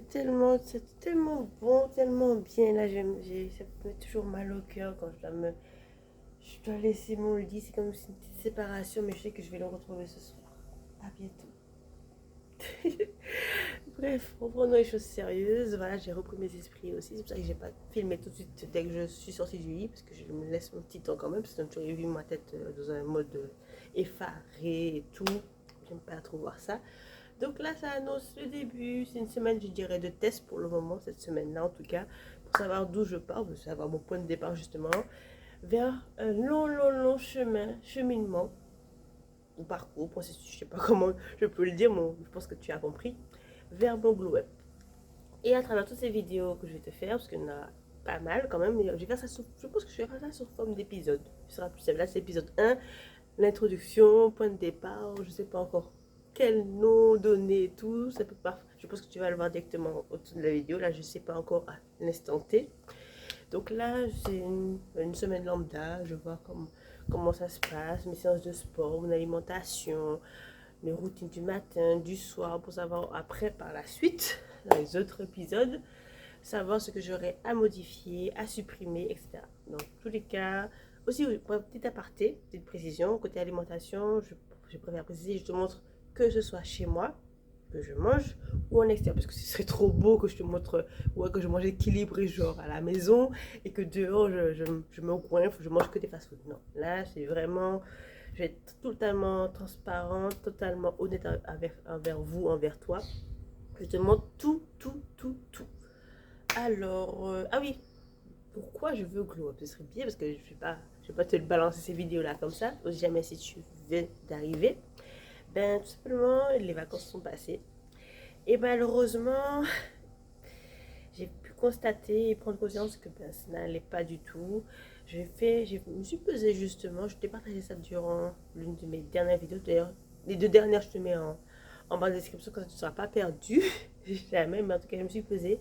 c'est tellement bon, tellement bien. Là, ça me met toujours mal au cœur quand je dois laisser mon lit. C'est comme une petite séparation, mais je sais que je vais le retrouver ce soir. À bientôt. Bref, reprenons les choses sérieuses. Voilà, j'ai repris mes esprits aussi. C'est pour ça que j'ai pas filmé tout de suite dès que je suis sortie du lit, parce que je me laisse mon petit temps quand même, parce que j'aurais vu ma tête dans un mode effaré et tout. J'aime pas trop voir ça. Donc là, ça annonce le début. C'est une semaine, je dirais, de test pour le moment, cette semaine-là en tout cas, pour savoir d'où je pars, pour savoir mon point de départ justement, vers un long cheminement, ou parcours, processus, je sais pas comment je peux le dire, mais je pense que tu as compris, vers mon glow up. Et à travers toutes ces vidéos que je vais te faire, parce qu'il y en a pas mal quand même, je vais faire ça je pense que je vais faire ça sous forme d'épisode. Ce sera plus simple. Là, c'est épisode 1, l'introduction, point de départ, je sais pas encore quel nom donner et tout. Ça peut pas, je pense que tu vas le voir directement au-dessus de la vidéo. Là, je sais pas encore à l'instant T. Donc là, c'est une semaine lambda. Je vois comment ça se passe, mes séances de sport, mon alimentation, mes routines du matin, du soir, pour savoir après, par la suite, dans les autres épisodes, savoir ce que j'aurais à modifier, à supprimer, etc. Donc, tous les cas, aussi, pour un petit aparté, petite précision, côté alimentation, je préfère préciser, je te montre que ce soit chez moi, que je mange, ou en extérieur, parce que ce serait trop beau que je te montre, ouais, que je mange équilibré, genre à la maison, et que dehors, je me goinfre, je mange que des fast-food. Non, là, c'est vraiment, je vais être totalement transparente, totalement honnête envers vous, envers toi. Je te montre tout. Alors, ah oui, pourquoi je veux glow up? Ce serait bien parce que je vais pas te balancer ces vidéos-là comme ça. Jamais si tu viens d'arriver. Ben, tout simplement, les vacances sont passées. Et malheureusement, j'ai pu constater et prendre conscience que ben, ça n'allait pas du tout. Je me suis pesée justement. Je t'ai partagé ça durant l'une de mes dernières vidéos. D'ailleurs, les deux dernières, je te mets en bas de description comme ça tu ne seras pas perdu. Jamais, mais en tout cas, je me suis pesée.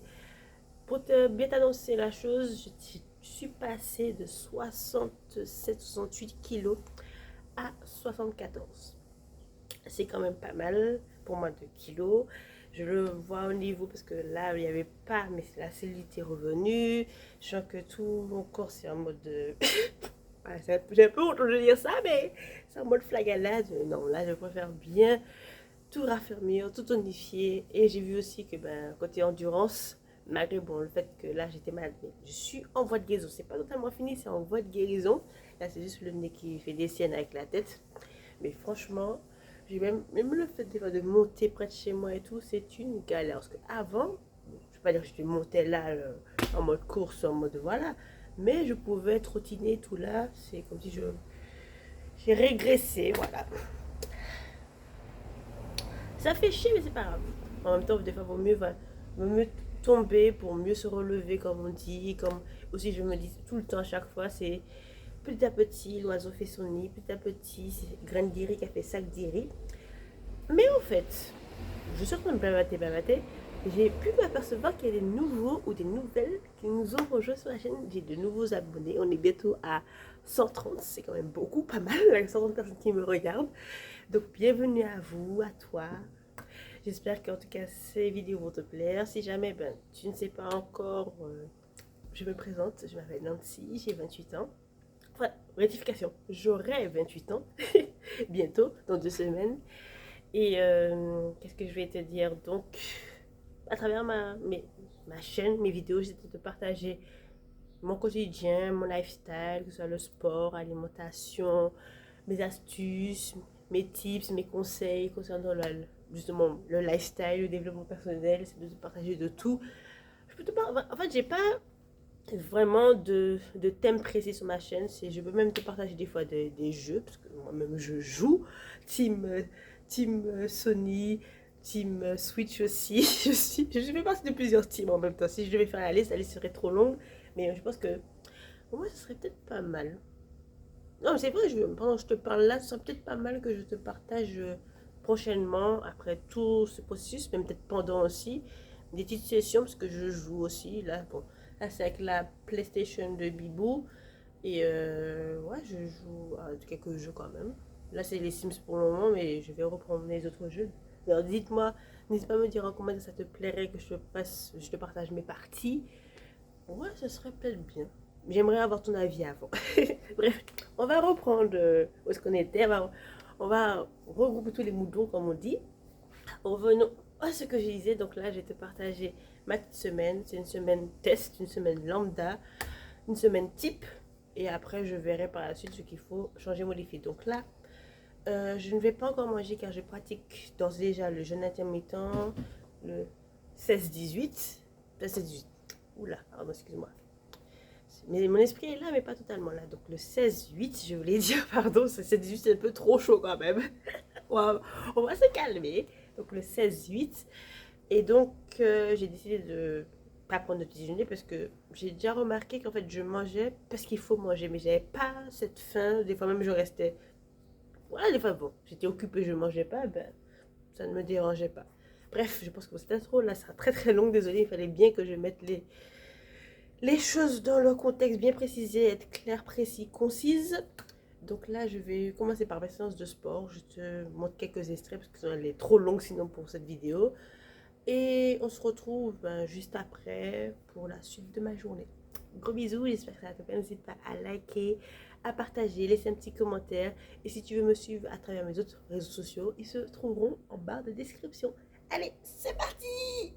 Pour te bien t'annoncer la chose, je suis passée de 67-68 kilos à 74. C'est quand même pas mal pour moi de kilos. Je le vois au niveau parce que là, il n'y avait pas, mais la cellulite est revenue. Je sens que tout mon corps, c'est en mode de... J'ai un peu honte de dire ça, mais c'est en mode flagalade. Non, là, je préfère bien tout raffermir, tout tonifier. Et j'ai vu aussi que, ben, côté endurance, malgré bon, le fait que là, j'étais malade, mais je suis en voie de guérison. C'est pas totalement fini, c'est en voie de guérison. Là, c'est juste le nez qui fait des siennes avec la tête. Mais franchement, j'ai même le fait des fois de monter près de chez moi et tout, c'est une galère. Parce qu'avant, je ne vais pas dire que je montais là en mode course, en mode voilà, mais je pouvais trottiner tout là. C'est comme si j'ai régressé, voilà. Ça fait chier, mais c'est pas grave. En même temps, des fois, vaut mieux tomber pour mieux se relever, comme on dit. Comme aussi, je me dis tout le temps, à chaque fois, c'est petit à petit, l'oiseau fait son nid. Petit à petit, c'est graine d'iri qui a fait sac d'iri. Mais en fait, je suis en train de blablater. J'ai pu m'apercevoir qu'il y a des nouveaux ou des nouvelles qui nous ont rejoints sur la chaîne. J'ai de nouveaux abonnés. On est bientôt à 130. C'est quand même beaucoup, pas mal. Il y a 130 personnes qui me regardent. Donc, bienvenue à vous, à toi. J'espère qu'en tout cas, ces vidéos vont te plaire. Si jamais ben, tu ne sais pas encore, je me présente. Je m'appelle Nancy, j'ai 28 ans. Enfin, rectification, j'aurai 28 ans bientôt, dans 2 semaines. Et qu'est-ce que je vais te dire? Donc, à travers ma chaîne, mes vidéos, j'essaie de te partager mon quotidien, mon lifestyle, que ce soit le sport, l'alimentation, mes astuces, mes tips, mes conseils concernant justement le lifestyle, le développement personnel, c'est de te partager de tout. Je peux te parler, en fait, j'ai pas vraiment de thème précis sur ma chaîne. Je peux même te partager des fois des jeux, parce que moi-même je joue. Team Sony, Team Switch aussi. Je fais partie de plusieurs teams en même temps. Si je devais faire la liste serait trop longue. Mais je pense que pour moi, ce serait peut-être pas mal. Non, c'est vrai, pendant que je te parle là, ce serait peut-être pas mal que je te partage prochainement, après tout ce processus, même peut-être pendant aussi, des petites sessions, parce que je joue aussi. Là, bon, là c'est avec la PlayStation de Bibou. Et ouais, je joue à quelques jeux quand même. Là, c'est les Sims pour le moment, mais je vais reprendre les autres jeux. Alors, dites-moi N'hésite pas à me dire en commentaire si ça te plairait que je te partage mes parties. Ouais, ce serait peut-être bien. J'aimerais avoir ton avis avant. Bref, on va reprendre où est-ce qu'on était. On va regrouper tous les moutons, comme on dit. Revenons à ce que je disais. Donc là, je vais te partager ma petite semaine. C'est une semaine test, une semaine lambda, une semaine type. Et après, je verrai par la suite ce qu'il faut changer, modifier. Donc là, je ne vais pas encore manger car je pratique d'ores et déjà le jeûne intermittent, le 16-18. 16-18. Oula, pardon, excuse-moi. Mais mon esprit est là, mais pas totalement là. Donc le 16-8, je voulais dire, pardon, ce 16-18, c'est un peu trop chaud quand même. On va se calmer. Donc le 16-8. Et donc, j'ai décidé de pas prendre de petit déjeuner parce que j'ai déjà remarqué qu'en fait, je mangeais parce qu'il faut manger. Mais j'avais pas cette faim. Des fois même, je restais. Voilà, des fois, bon, j'étais occupée, je mangeais pas. Ben, ça ne me dérangeait pas. Bref, je pense que cette intro là sera très très longue. Désolée, il fallait bien que je mette les choses dans leur contexte bien précisé, être clair, précis, concise. Donc là, je vais commencer par ma séance de sport. Je te montre quelques extraits parce qu'elle est trop longue sinon pour cette vidéo. Et on se retrouve juste après pour la suite de ma journée. Gros bisous, j'espère que ça te plaît. N'hésite pas à liker, à partager, laisser un petit commentaire. Et si tu veux me suivre à travers mes autres réseaux sociaux, ils se trouveront en barre de description. Allez, c'est parti!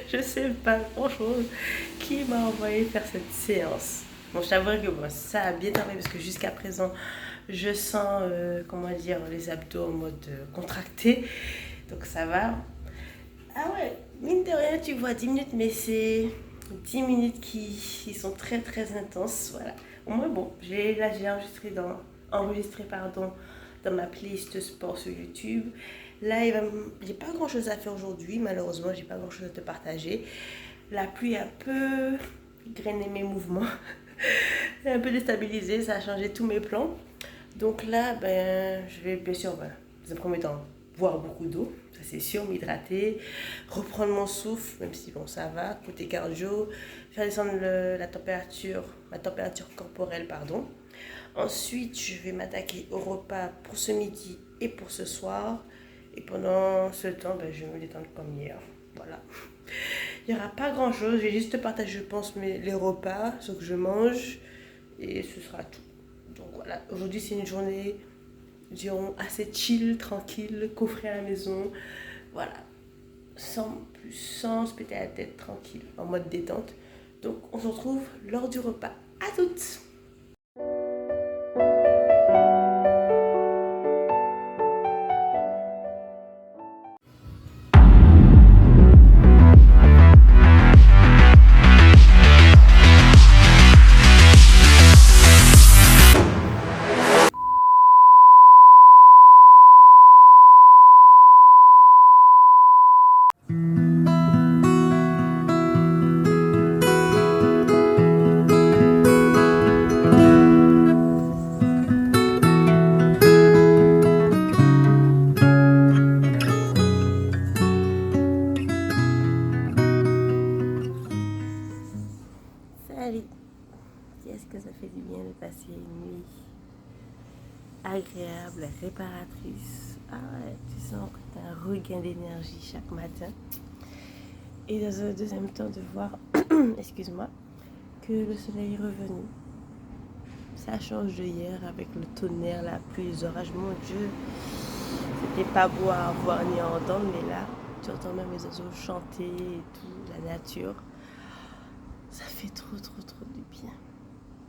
Je sais pas, franchement, qui m'a envoyé faire cette séance. Bon, je t'avoue que bon, ça a bien tardé parce que jusqu'à présent, je sens, comment dire, les abdos en mode contracté. Donc ça va. Ah ouais, mine de rien, tu vois 10 minutes, mais c'est 10 minutes qui sont très très intenses. Voilà. Au moins, bon, j'ai enregistré dans ma playlist sport sur YouTube. Là, j'ai pas grand chose à faire aujourd'hui. Malheureusement, j'ai pas grand chose à te partager. La pluie a un peu grainé mes mouvements. Un peu déstabilisé. Ça a changé tous mes plans. Donc là, je vais bien sûr, dans un premier temps, boire beaucoup d'eau. Ça, c'est sûr, m'hydrater. Reprendre mon souffle, même si bon, ça va. Côté cardio. Faire descendre ma température corporelle, pardon. Ensuite, je vais m'attaquer au repas pour ce midi et pour ce soir. Et pendant ce temps, je vais me détendre comme hier. Voilà. Il n'y aura pas grand chose. Je vais juste partager, je pense, les repas, ce que je mange. Et ce sera tout. Donc voilà. Aujourd'hui, c'est une journée, disons, assez chill, tranquille, coffrée à la maison. Voilà. Sans se péter la tête, tranquille, en mode détente. Donc, on se retrouve lors du repas. À toutes! Salut! Qu'est-ce que ça fait du bien de passer une nuit agréable, réparatrice. Ah ouais, tu sens que tu as un regain d'énergie chaque matin. Et dans un deuxième temps, de voir, excuse-moi, que le soleil est revenu. Ça change de hier avec le tonnerre, la pluie, les orages. Mon Dieu, c'était pas beau à voir ni à entendre, mais là, tu entends même les oiseaux chanter et tout, la nature. Ça fait trop du bien.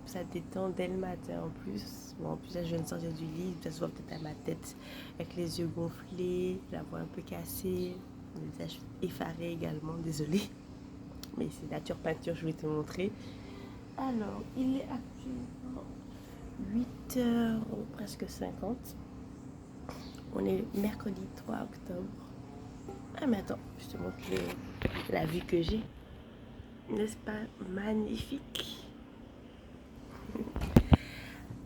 Ça détend dès le matin en plus. Bon, en plus, là, je viens de sortir du lit. Ça se voit peut-être à ma tête avec les yeux gonflés, la voix un peu cassée, le visage effaré également. Désolée. Mais c'est nature peinture, je vais te montrer. Alors, il est actuellement 8h ou presque 50. On est mercredi 3 octobre. Ah, mais attends, je te montre la vue que j'ai. N'est-ce pas magnifique?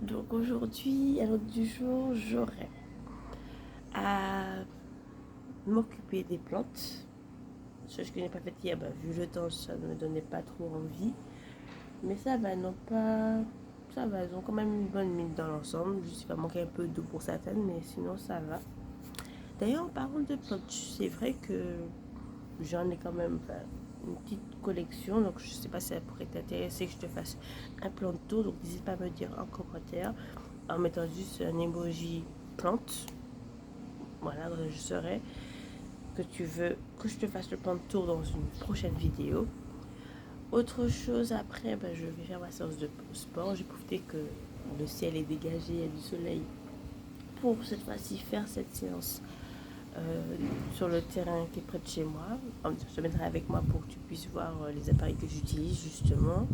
Donc aujourd'hui, à l'ordre du jour, j'aurai à m'occuper des plantes. Chose que je n'ai pas faite hier, vu le temps, ça ne me donnait pas trop envie. Mais ça va, non pas... Ça va, elles ont quand même une bonne mine dans l'ensemble. Juste, il va manquer un peu d'eau pour certaines, mais sinon ça va. D'ailleurs, en parlant de plantes, c'est vrai que j'en ai quand même une petite collection. Donc je sais pas si ça pourrait t'intéresser que je te fasse un plan de tour. Donc n'hésite pas à me dire en commentaire en mettant juste un emoji plante. Voilà, je saurai que tu veux que je te fasse le plan de tour dans une prochaine vidéo. Autre chose après, je vais faire ma séance de sport. J'ai profité que le ciel est dégagé, il y a du soleil pour cette fois-ci faire cette séance sur le terrain qui est près de chez moi. Je te mettrai avec moi pour que tu puisses voir les appareils que j'utilise justement.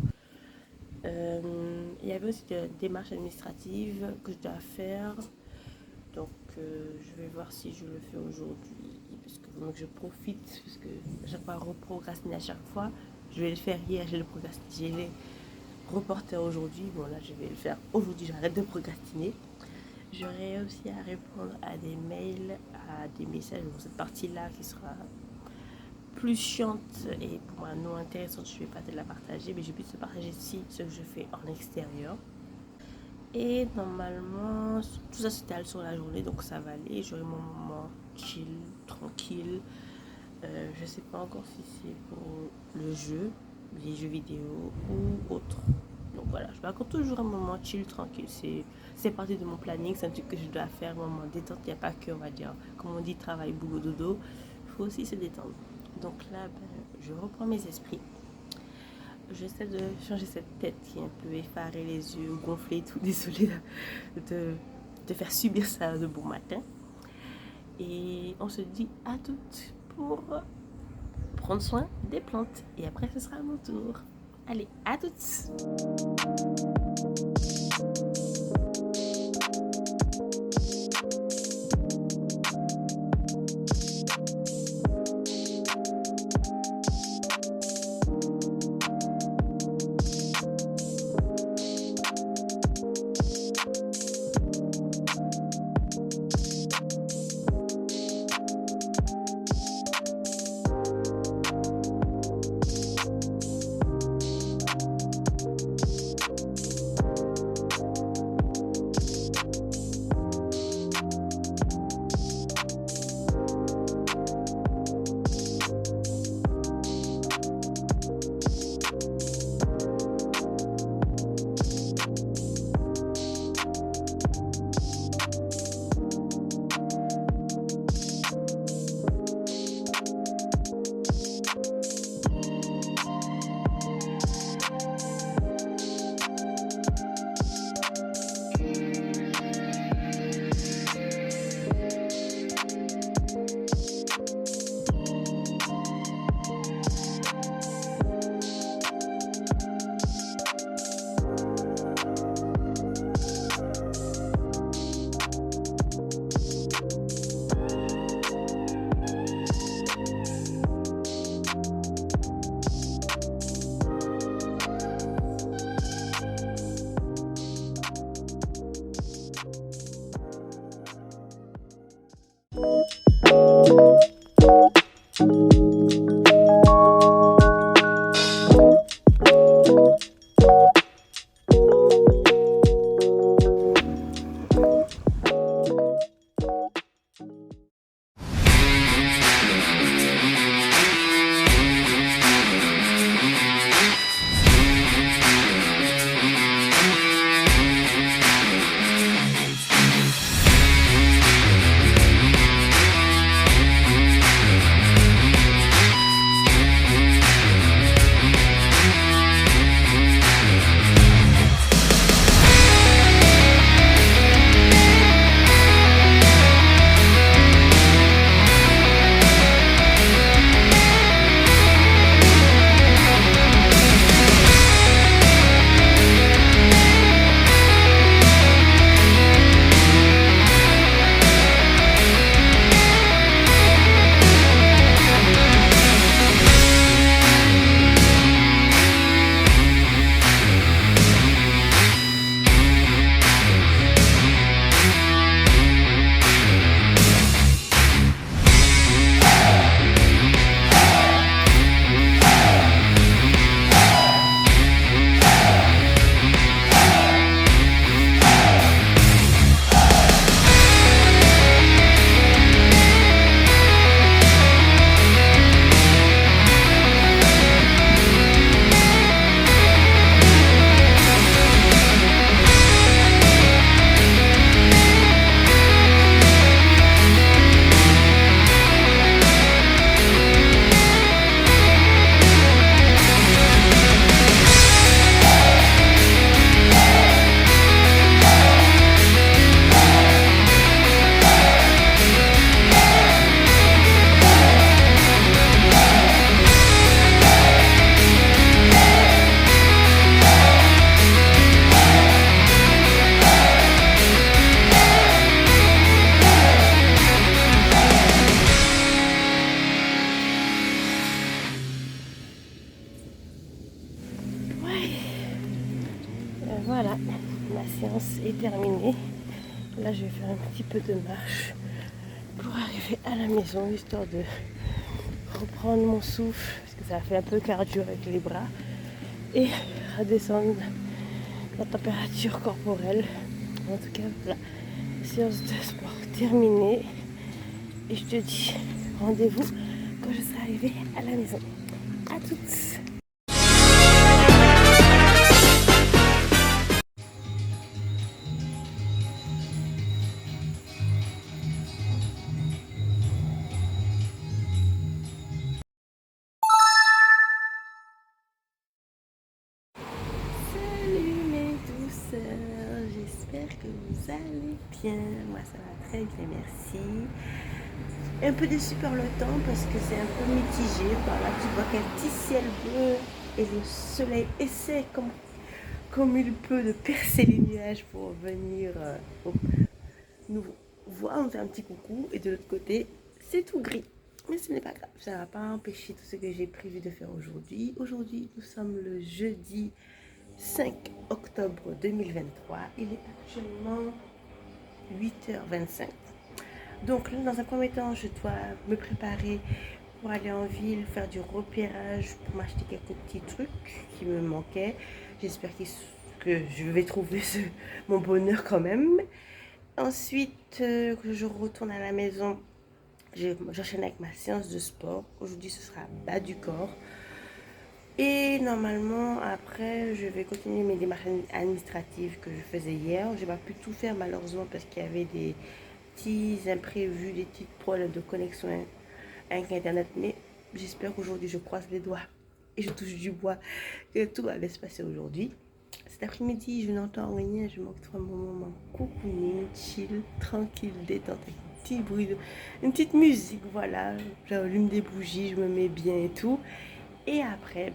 Il y avait aussi des démarches administratives que je dois faire. Donc je vais voir si je le fais aujourd'hui. Parce que donc, je profite, parce que à chaque fois reprocrastiner à chaque fois. Je vais le faire hier, j'ai les reporter aujourd'hui. Bon là je vais le faire aujourd'hui, j'arrête de procrastiner. J'aurai aussi à répondre à des mails, à des messages. Bon, cette partie-là qui sera plus chiante et pour moi non intéressante, je ne vais pas te la partager, mais je vais te partager ici ce que je fais en extérieur. Et normalement, tout ça s'étale sur la journée, donc ça va aller. J'aurai mon moment chill, tranquille. Je ne sais pas encore si c'est pour le jeu, les jeux vidéo ou autre. Donc voilà, je raconte toujours un moment chill, tranquille. C'est partie de mon planning, c'est un truc que je dois faire, un moment détente. Il n'y a pas que, on va dire, comme on dit, travail, boulot, dodo. Il faut aussi se détendre. Donc là, je reprends mes esprits. J'essaie de changer cette tête qui est un peu effarée, les yeux gonflés et tout. Désolée de faire subir ça de bon matin. Et on se dit à toutes pour prendre soin des plantes. Et après, ce sera à mon tour. Allez, à toutes! Voilà, ma séance est terminée. Là, je vais faire un petit peu de marche pour arriver à la maison, histoire de reprendre mon souffle, parce que ça a fait un peu cardio avec les bras, et redescendre la température corporelle. En tout cas, voilà, séance de sport terminée. Et je te dis rendez-vous quand je serai arrivée à la maison. À toutes! J'espère que vous allez bien. Moi, ça va très bien, merci. Un peu déçu par le temps parce que c'est un peu mitigé. Par là, tu vois qu'un petit ciel bleu et le soleil essaie comme il peut de percer les nuages pour venir nous voir, nous faire un petit coucou. Et de l'autre côté, c'est tout gris. Mais ce n'est pas grave, ça ne va pas empêcher tout ce que j'ai prévu de faire aujourd'hui. Aujourd'hui, nous sommes le jeudi 5 octobre 2023. Il est actuellement 8h25. Donc, dans un premier temps, je dois me préparer pour aller en ville, faire du repérage, pour m'acheter quelques petits trucs qui me manquaient. J'espère que je vais trouver mon bonheur quand même. Ensuite, que je retourne à la maison, j'enchaîne avec ma séance de sport. Aujourd'hui, ce sera bas du corps. Et normalement, après, je vais continuer mes démarches administratives que je faisais hier. J'ai pas pu tout faire malheureusement parce qu'il y avait des petits imprévus, des petits problèmes de connexion avec Internet. Mais j'espère qu'aujourd'hui, je croise les doigts et je touche du bois que tout va bien se passer aujourd'hui. Cet après-midi, je n'entends rien, je m'octroie mon moment cocooning, chill, tranquille, détente, avec un petit bruit, une petite musique, voilà. J'allume des bougies, je me mets bien et tout. Et après,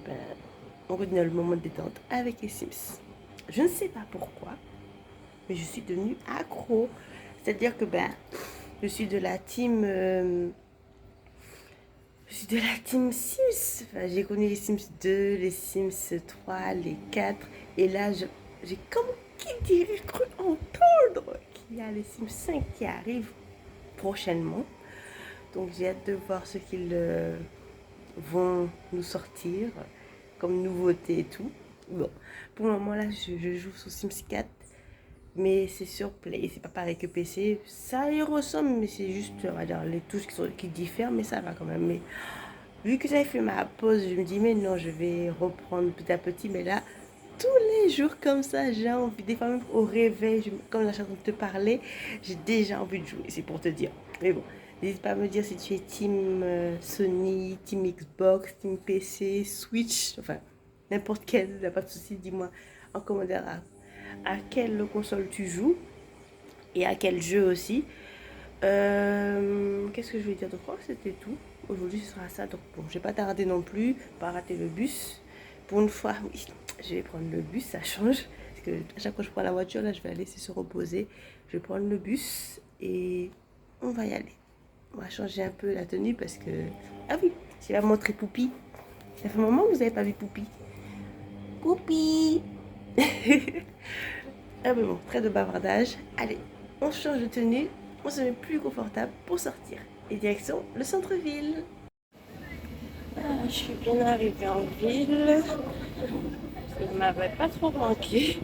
on continue le moment de détente avec les Sims. Je ne sais pas pourquoi, mais je suis devenue accro. C'est-à-dire que je suis de la team Sims. Enfin, j'ai connu les Sims 2, les Sims 3, les 4. Et là, j'ai comme qui dirait cru entendre qu'il y a les Sims 5 qui arrivent prochainement. Donc j'ai hâte de voir ce qu'ils vont nous sortir comme nouveauté et tout. Bon, pour le moment là, je joue sur Sims 4, mais c'est sur Play, c'est pas pareil que PC. Ça y ressemble, mais c'est juste, on va dire, les touches qui diffèrent, mais ça va quand même. Mais vu que j'avais fait ma pause, je me dis, mais non, je vais reprendre petit à petit. Mais là, tous les jours comme ça, j'ai envie, des fois même au réveil, comme la chanson de te parler, j'ai déjà envie de jouer, c'est pour te dire. Mais bon, n'hésite pas à me dire si tu es team Sony, team Xbox, team PC, Switch, enfin, n'importe quel, il n'y a pas de souci, dis-moi en commentaire à quelle console tu joues et à quel jeu aussi. Qu'est-ce que je voulais dire? Donc, je crois que c'était tout. Aujourd'hui, ce sera ça. Donc, bon, je vais pas tarder non plus, pas rater le bus. Pour une fois, oui, je vais prendre le bus, ça change. Parce que à chaque fois que je prends la voiture, là, je vais la laisser se reposer. Je vais prendre le bus et on va y aller. On va changer un peu la tenue parce que... Ah oui, je vais montrer Poupi. Ça fait un moment que vous n'avez pas vu Poupi. Poupi. Ah mais bon, très de bavardage. Allez, on change de tenue, on se met plus confortable pour sortir. Et direction le centre-ville. Ah, je suis bien arrivée en ville. Il m'avait pas trop manqué.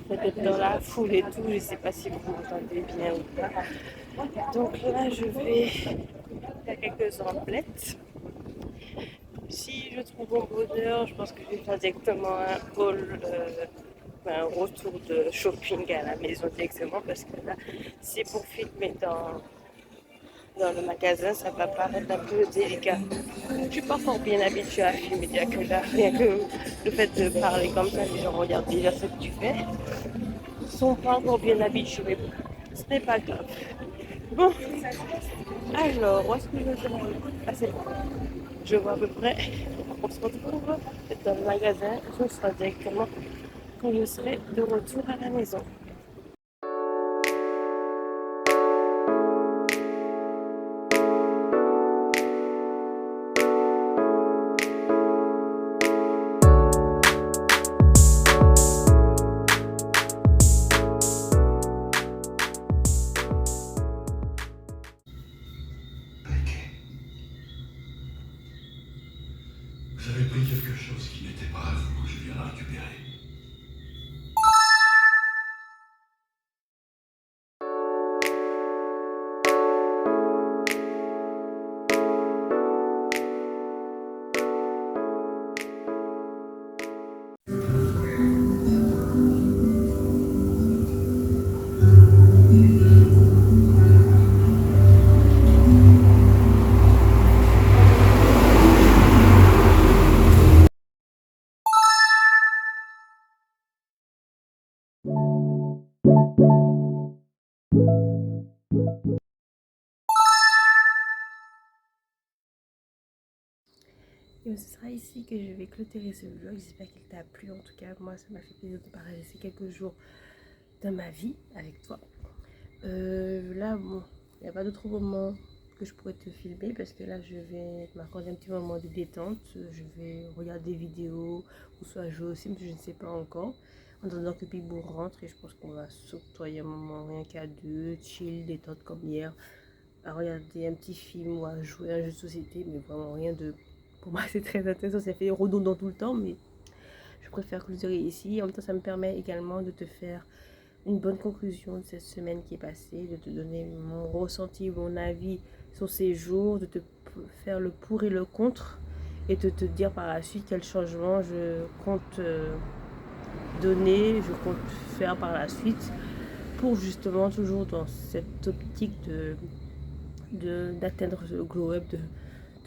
Peut-être dans la foule et tout, je sais pas si vous m'entendez bien ou pas. Donc là, je vais faire quelques emplettes. Si je trouve mon bonheur, je pense que je vais faire directement un retour de shopping à la maison directement parce que là, c'est pour filmer dans le magasin, ça va paraître un peu délicat. Je suis pas fort bien habituée à filmer, rien que le fait de parler comme ça, les gens regardent déjà ce que tu fais. Ils sont pas encore bien habitués, mais bon, ce n'est pas grave. Bon, alors, où est-ce que je vais aller? Ah, c'est bon. Je vois à peu près. On se retrouve dans le magasin. Ce sera directement quand je serai de retour à la maison. Vous avez pris quelque chose qui n'était pas à vous, je viens la récupérer. ce sera ici que je vais clôturer ce vlog. J'espère qu'il t'a plu. En tout cas, moi, ça m'a fait plaisir de partager ces quelques jours de ma vie avec toi. Là, bon, il n'y a pas d'autre moment que je pourrais te filmer parce que là, je vais m'accorder un petit moment de détente. Je vais regarder des vidéos ou soit jouer aussi, mais je ne sais pas encore. En attendant que Pibou rentre, et je pense qu'on va s'octroyer un moment rien qu'à deux, chill, détente comme hier, à regarder un petit film ou à jouer à un jeu de société, mais vraiment rien de... Pour moi, c'est très intéressant, ça fait redondant tout le temps, mais je préfère clôturer ici. En même temps, ça me permet également de te faire une bonne conclusion de cette semaine qui est passée, de te donner mon ressenti, mon avis sur ces jours, de te faire le pour et le contre, et de te dire par la suite quel changement je compte donner, je compte faire par la suite, pour justement toujours dans cette optique d'atteindre le glow up,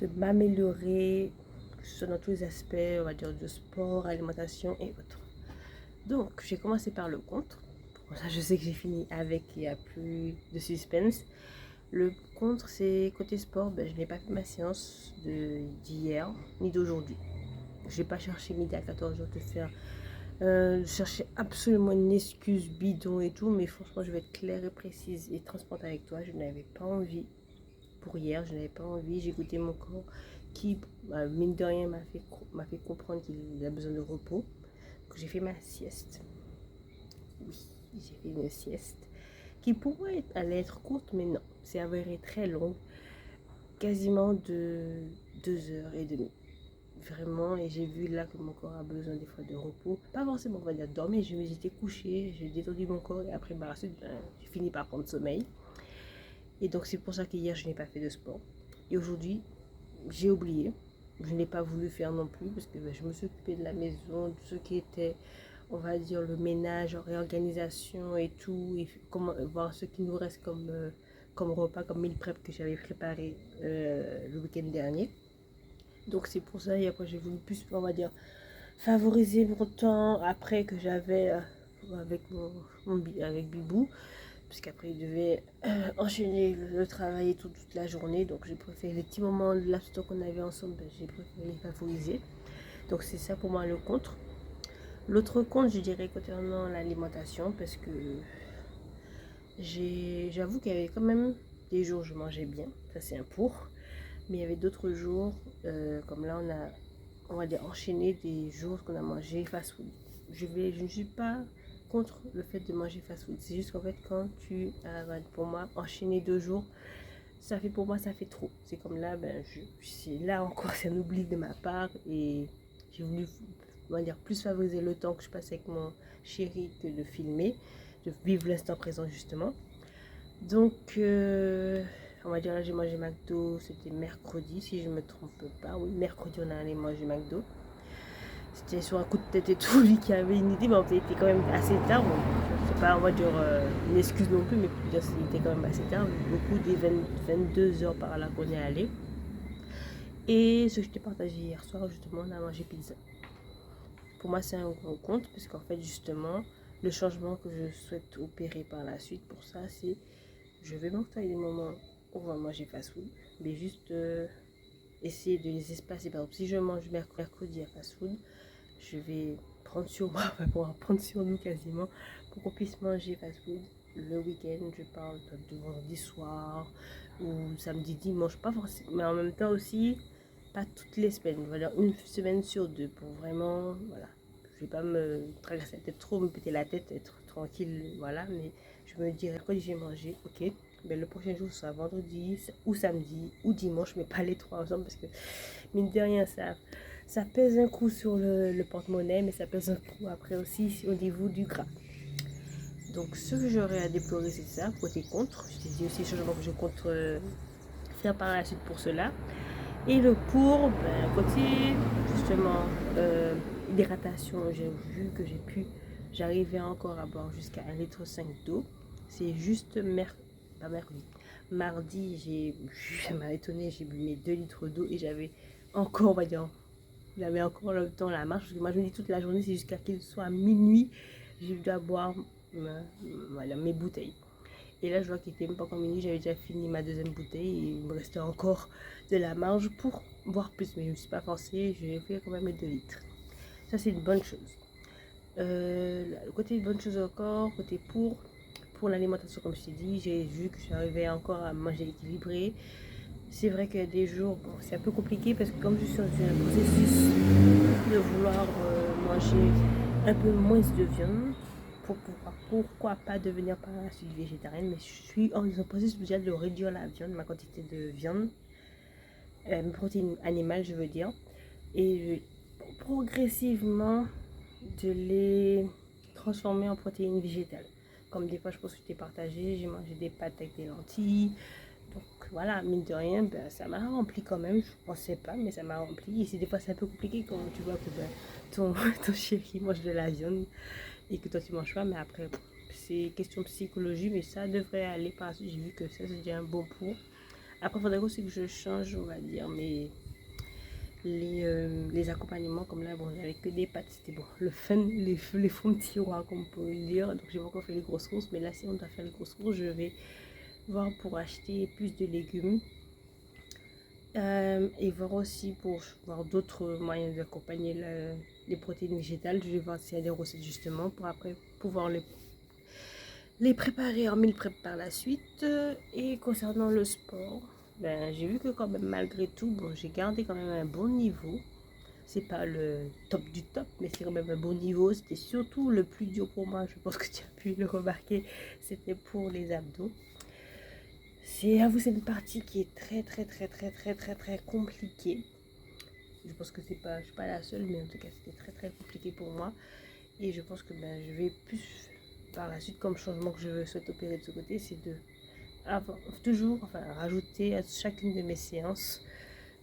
de m'améliorer, que ce soit dans tous les aspects, on va dire de sport, alimentation et autres. Donc, j'ai commencé par le contre. Pour ça, je sais que j'ai fini avec, il n'y a plus de suspense. Le contre, c'est côté sport, ben, je n'ai pas fait ma séance d'hier ni d'aujourd'hui. Je n'ai pas cherché midi à 14h de faire chercher absolument une excuse bidon et tout, mais franchement, je vais être claire et précise et transparente avec toi. Je n'avais pas envie pour hier, je n'avais pas envie. J'ai écouté mon corps qui, mine de rien, m'a fait comprendre qu'il a besoin de repos. Donc, j'ai fait ma sieste. Oui, j'ai fait une sieste qui pourrait allait être courte, mais non, c'est avéré très longue, quasiment de 2h30. Vraiment, et j'ai vu là que mon corps a besoin des fois de repos. Pas forcément, on va dire dormir, j'étais couchée, j'ai détendu mon corps et après, par la suite, j'ai fini par prendre sommeil. Et donc, c'est pour ça qu'hier, je n'ai pas fait de sport. Et aujourd'hui, j'ai oublié. Je n'ai pas voulu faire non plus parce que je me suis occupée de la maison, de ce qui était, on va dire, le ménage, réorganisation et tout, et comment, voir ce qui nous reste comme repas, comme meal prep que j'avais préparé le week-end dernier. Donc c'est pour ça, et après j'ai voulu plus, on va dire, favoriser mon temps après que j'avais avec Bibou, puisqu'après il devait enchaîner le travail et toute la journée. Donc j'ai préféré les petits moments de l'instant qu'on avait ensemble, ben, j'ai préféré les favoriser. Donc c'est ça pour moi le contre. L'autre contre, je dirais, concernant l'alimentation, parce que j'avoue qu'il y avait quand même des jours où je mangeais bien, ça c'est un pour. Mais il y avait d'autres jours, comme là on va dire enchaîné des jours qu'on a mangé fast food. Je ne suis pas contre le fait de manger fast food. C'est juste qu'en fait quand pour moi, enchaîner 2 jours, ça fait pour moi, ça fait trop. C'est comme là, ben, là encore, c'est un oubli de ma part et j'ai voulu, on va dire, plus favoriser le temps que je passe avec mon chéri que de filmer, de vivre l'instant présent justement. Donc, on va dire là j'ai mangé McDo, c'était mercredi si je me trompe pas. Oui, mercredi on a allé manger McDo. C'était sur un coup de tête et tout, lui qui avait une idée, mais on était quand même assez tard. Bon, c'est pas, on va dire, une excuse non plus, mais c'était quand même assez tard. Beaucoup des 22h par là qu'on est allé. Et ce que je t'ai partagé hier soir, justement, on a mangé pizza. Pour moi, c'est un gros compte, parce qu'en fait, justement, le changement que je souhaite opérer par la suite pour ça, c'est je vais m'octroyer des moments où on va manger fast food, mais juste essayer de les espacer. Par exemple, si je mange mercredi à fast food, je vais prendre sur moi, pour prendre sur nous quasiment, pour qu'on puisse manger fast food le week-end. Je parle de vendredi soir ou samedi, dimanche, pas forcément, mais en même temps aussi, pas toutes les semaines, voilà, une semaine sur deux pour vraiment, voilà. Je vais pas me traverser la tête trop, me péter la tête, être tranquille, voilà, mais je me dirais quand j'ai mangé, ok, mais le prochain jour ce sera vendredi ou samedi ou dimanche, mais pas les trois ensemble parce que mine de rien ça pèse un coup sur le porte-monnaie, mais ça pèse un coup après aussi au niveau du gras. Donc ce que j'aurais à déplorer c'est ça, côté contre. Je t'ai dit aussi le changement que je compte faire par la suite pour cela. Et le pour, ben, côté justement hydratation, j'ai vu que j'arrivais encore à boire jusqu'à 1,5 litre d'eau. C'est juste mardi, ça m'a étonné, j'ai bu mes 2 litres d'eau et j'avais encore, on va dire, j'avais encore le temps la marche. Parce que moi je me dis toute la journée, c'est jusqu'à qu'il soit minuit, je dois boire voilà, mes bouteilles. Et là, je vois qu'il était même pas encore minuit, j'avais déjà fini ma deuxième bouteille et il me restait encore de la marge pour boire plus. Mais je ne me suis pas forcée, j'ai fait quand même 2 litres. Ça, c'est une bonne chose. Le côté bonne chose encore, côté pour l'alimentation, comme je t'ai dit, j'ai vu que j'arrivais encore à manger équilibré. C'est vrai qu'il y a des jours, bon, c'est un peu compliqué parce que comme je suis dans un processus de vouloir manger un peu moins de viande, pourquoi pas devenir par la suite végétarienne, mais je suis en un processus déjà de réduire la viande, ma quantité de viande, mes protéines animales, je veux dire, et progressivement de les transformer en protéines végétales. Comme des fois, je pense que je t'ai partagé, j'ai mangé des pâtes avec des lentilles. Donc voilà, mine de rien, ben, ça m'a rempli quand même. Je pensais pas, mais ça m'a rempli. Et des fois, c'est un peu compliqué quand tu vois que ben, ton chéri mange de la viande et que toi, tu manges pas. Mais après, c'est question de psychologie, mais ça devrait aller par la suite. J'ai vu que ça, c'est déjà un bon pour. Après, il faudrait aussi que je change, on va dire, les accompagnements. Comme là, bon, j'avais que des pâtes. C'était bon, le fun, les fonds de tiroir, comme on peut le dire. Donc, j'ai pas encore fait les grosses courses. Mais là, si on doit faire les grosses courses, je vais voir pour acheter plus de légumes et voir aussi pour voir d'autres moyens d'accompagner les protéines végétales. Je vais voir s'il y a des recettes justement pour après pouvoir les préparer en meal prep par la suite. Et concernant le sport, ben, j'ai vu que quand même malgré tout, bon, j'ai gardé quand même un bon niveau. C'est pas le top du top, mais c'est quand même un bon niveau. C'était surtout le plus dur pour moi, je pense que tu as pu le remarquer, c'était pour les abdos. C'est une partie qui est très compliquée. Je pense que je suis pas la seule, mais en tout cas c'était très compliqué pour moi. Et je pense que ben, je vais plus par la suite comme changement que je souhaite opérer de ce côté, c'est de toujours rajouter à chacune de mes séances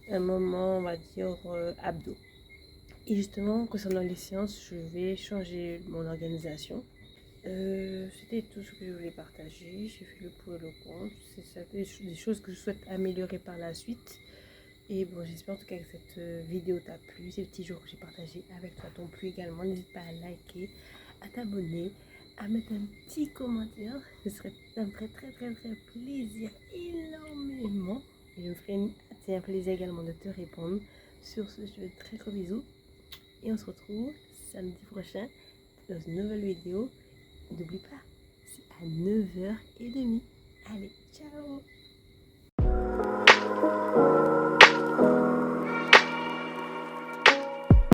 un moment, on va dire, abdos. Et justement, concernant les séances, je vais changer mon organisation. C'était tout ce que je voulais partager. J'ai fait le pour et le contre. C'est ça, des choses que je souhaite améliorer par la suite. Et bon, j'espère en tout cas que cette vidéo t'a plu. Ces petits jours que j'ai partagés avec toi t'ont plu également. N'hésite pas à liker, à t'abonner, à mettre un petit commentaire. Ça me ferait très plaisir énormément. Et je me ferai un plaisir également de te répondre. Sur ce, je te fais de très gros bisous. Et on se retrouve samedi prochain dans une nouvelle vidéo. N'oublie pas, c'est à 9h30. Allez, ciao!